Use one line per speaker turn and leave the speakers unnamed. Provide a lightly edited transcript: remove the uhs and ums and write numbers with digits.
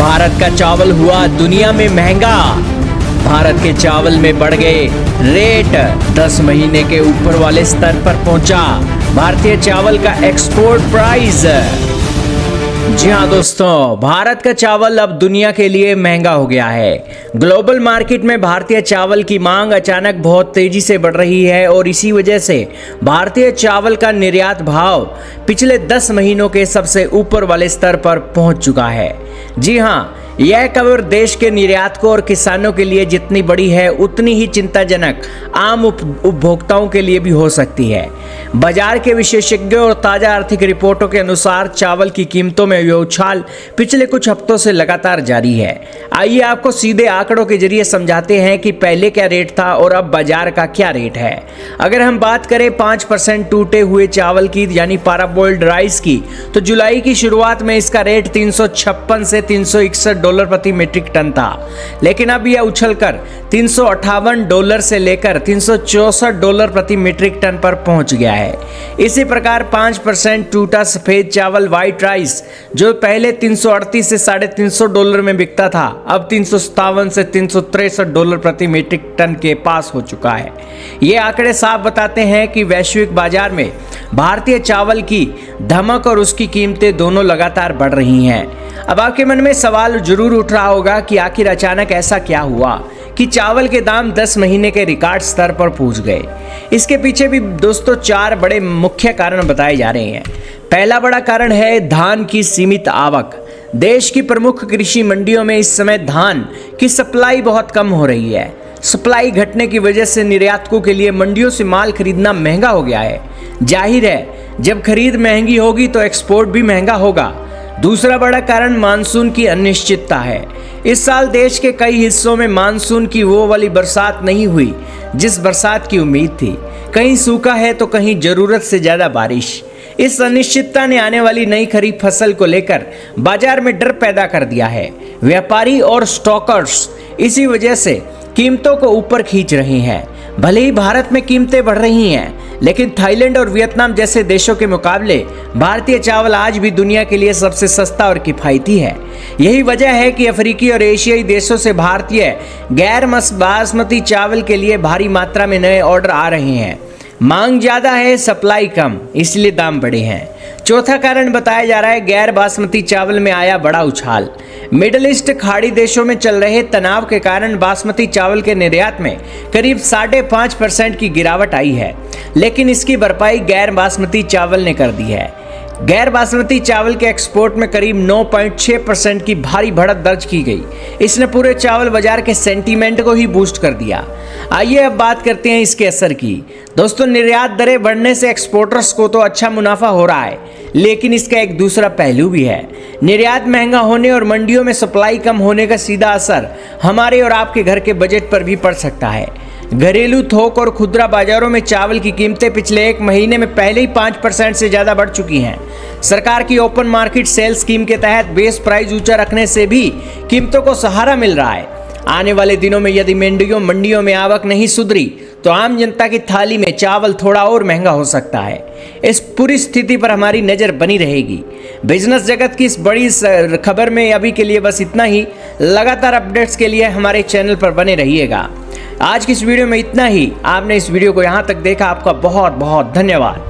भारत का चावल हुआ दुनिया में महंगा। भारत के चावल में बढ़ गए रेट, 10 महीने के ऊपर वाले स्तर पर पहुंचा भारतीय चावल का एक्सपोर्ट प्राइस। जी हाँ दोस्तों, भारत का चावल अब दुनिया के लिए महंगा हो गया है। ग्लोबल मार्केट में भारतीय चावल की मांग अचानक बहुत तेजी से बढ़ रही है और इसी वजह से भारतीय चावल का निर्यात भाव पिछले 10 महीनों के सबसे ऊपर वाले स्तर पर पहुंच चुका है। जी हाँ, यह खबर देश के निर्यातकों और किसानों के लिए जितनी बड़ी है उतनी ही चिंताजनक आम उपभोक्ताओं के लिए भी हो सकती है। बाजार के विशेषज्ञों और ताजा आर्थिक रिपोर्टों के अनुसार चावल की कीमतों में यह उछाल पिछले कुछ हफ्तों से लगातार जारी है। आइए आपको सीधे आंकड़ों के जरिए समझाते हैं कि पहले क्या रेट था और अब बाजार का क्या रेट है। अगर हम बात करें 5% टूटे हुए चावल की यानी पाराबॉइल्ड राइस की, तो जुलाई की शुरुआत में इसका रेट 356 से 361 डॉलर प्रति मीट्रिक टन था, लेकिन अब यह उछलकर 358 डॉलर से लेकर 364 डॉलर प्रति मीट्रिक टन पर पहुंच गया है। इसी प्रकार 5% टूटा सफेद चावल व्हाइट राइस जो पहले 338 से 350 डॉलर में बिकता था, अब 357 से 363 डॉलर प्रति मीट्रिक टन के पास हो चुका है। ये आंकड़े साफ बताते हैं कि वैश्विक बाजार में भारतीय चावल की धमक और उसकी कीमतें दोनों लगातार बढ़ रही हैं। अब आपके मन में सवाल जरूर उठ रहा होगा कि आखिर अचानक ऐसा क्या हुआ कि चावल के दाम 10 महीने के रिकॉर्ड स्तर पर पहुंच गए। इसके पीछे भी दोस्तों 4 बड़े मुख्य कारण बताए जा रहे हैं। पहला बड़ा कारण है धान की सीमित आवक। देश की प्रमुख कृषि मंडियों में इस समय धान की सप्लाई बहुत कम हो रही है। सप्लाई घटने की वजह से निर्यातकों के लिए मंडियों से माल खरीदना महंगा हो गया है। जाहिर है, जब खरीद महंगी होगी तो एक्सपोर्ट भी महंगा होगा। दूसरा बड़ा कारण मानसून की अनिश्चितता है। इस साल देश के कई हिस्सों में मानसून की वो वाली बरसात नहीं हुई जिस बरसात की उम्मीद थी। कहीं सूखा है तो कहीं जरूरत से ज्यादा बारिश। इस अनिश्चितता ने आने वाली नई खरीफ फसल को लेकर बाजार में डर पैदा कर दिया है। व्यापारी और स्टॉकर्स इसी वजह से कीमतों को ऊपर खींच रहे हैं। भले ही भारत में कीमतें बढ़ रही हैं, लेकिन थाईलैंड और वियतनाम जैसे देशों के मुकाबले भारतीय चावल आज भी दुनिया के लिए सबसे सस्ता और किफायती है। यही वजह है कि अफ्रीकी और एशियाई देशों से भारतीय गैर बासमती चावल के लिए भारी मात्रा में नए ऑर्डर आ रहे हैं। मांग ज्यादा है, सप्लाई कम, इसलिए दाम बढ़े हैं। चौथा कारण बताया जा रहा है गैर बासमती चावल में आया बड़ा उछाल। मिडिल ईस्ट खाड़ी देशों में चल रहे तनाव के कारण बासमती चावल के निर्यात में करीब 5.5% की गिरावट आई है, लेकिन इसकी भरपाई गैर बासमती चावल ने कर दी है। गैर बासमती चावल के एक्सपोर्ट में करीब 9.6% की भारी बढ़त दर्ज की गई। इसने पूरे चावल बाजार के सेंटीमेंट को ही बूस्ट कर दिया। आइए अब बात करते हैं इसके असर की। दोस्तों, निर्यात दरें बढ़ने से एक्सपोर्टर्स को तो अच्छा मुनाफा हो रहा है, लेकिन इसका एक दूसरा पहलू भी है। निर्यात महंगा होने और मंडियों में सप्लाई कम होने का सीधा असर हमारे और आपके घर के बजट पर भी पड़ सकता है। घरेलू थोक और खुदरा बाजारों में चावल की कीमतें पिछले 1 महीने में पहले ही 5% से ज्यादा बढ़ चुकी हैं। सरकार की ओपन मार्केट सेल स्कीम के तहत बेस प्राइस ऊंचा रखने से भी कीमतों को सहारा मिल रहा है। आने वाले दिनों में यदि मंडियों में आवक नहीं सुधरी तो आम जनता की थाली में चावल थोड़ा और महंगा हो सकता है। इस पूरी स्थिति पर हमारी नजर बनी रहेगी। बिजनेस जगत की इस बड़ी खबर में अभी के लिए बस इतना ही। लगातार अपडेट्स के लिए हमारे चैनल पर बने रहिएगा। आज की इस वीडियो में इतना ही। आपने इस वीडियो को यहाँ तक देखा, आपका बहुत बहुत धन्यवाद।